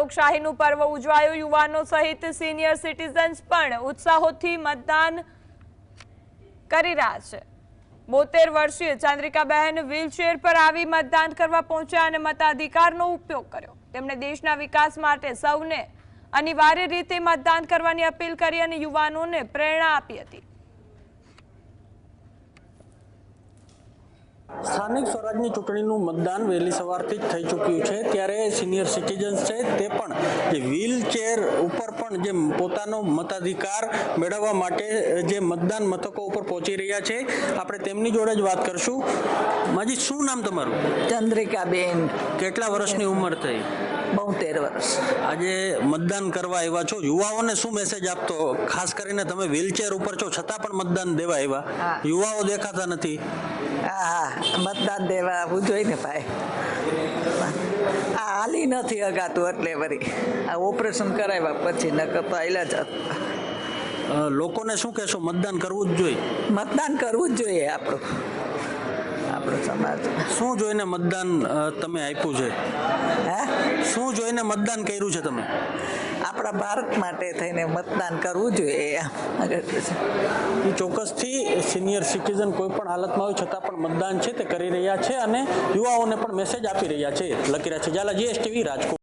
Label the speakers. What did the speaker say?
Speaker 1: લોકશાહીનું પર્વ ઉજવાયું। યુવાનો સહિત સિનિયર સિટીઝન્સ પણ ઉત્સાહોથી મતદાન કરી રહ્યા છે। 72 વર્ષીય ચંદ્રિકાબેન વ્હીલચેર પર આવી મતદાન કરવા પહોંચ્યા અને મતાધિકારનો ઉપયોગ કર્યો। તેમણે દેશના વિકાસ માટે સૌને અનિવાર્ય રીતે મતદાન કરવાની અપીલ કરી અને યુવાનોને પ્રેરણા આપી હતી।
Speaker 2: સ્થાનિક સ્વરાજની ચૂંટણીનું મતદાન વહેલી સવારથી જ થઈ ચૂક્યું છે, ત્યારે સિનિયર સિટીઝન્સ છે તે પણ જે વ્હીલચેર ઉપર પણ જે પોતાનો મતાધિકાર મેળવવા માટે જે મતદાન મથકો ઉપર પહોંચી રહ્યા છે। આપણે તેમની જોડે જ વાત કરશું। માજી, શું નામ તમારું?
Speaker 3: ચંદ્રિકાબેન।
Speaker 2: કેટલા વર્ષની ઉંમર થઈ?
Speaker 3: 72 વર્ષ।
Speaker 2: આજે મતદાન કરવા આવ્યા છો, યુવાઓને શું મેસેજ આપતો? ખાસ કરીને તમે વ્હીલચેર ઉપર છો છતાં પણ મતદાન દેવા આવ્યા, યુવાઓ દેખાતા નથી।
Speaker 3: હા, મતદાન દેવા આવવું જોઈએ ને ભાઈ। આ હાલી નથી અગાતું એટલે વળી આ ઓપરેશન કરાવ્યા પછી નકર તો આયલા જ હતા।
Speaker 2: લોકોને શું કહેશો? મતદાન કરવું જ જોઈએ?
Speaker 3: મતદાન કરવું જ જોઈએ આપણો સમાજ।
Speaker 2: શું જોઈને મતદાન તમે આપ્યું છે?
Speaker 3: હે,
Speaker 2: શું જોઈને મતદાન કર્યું છે તમે?
Speaker 3: આપણા ભારત માટે થઈને મતદાન કરવું જોઈએ।
Speaker 2: એ ચોક્કસથી સિનિયર સિટીઝન કોઈ પણ હાલતમાં હોય છતાં પણ મતદાન છે તે કરી રહ્યા છે અને યુવાઓને પણ મેસેજ આપી રહ્યા છે, લખી રહ્યા છે। ઝાલા, GSTV, રાજકોટ।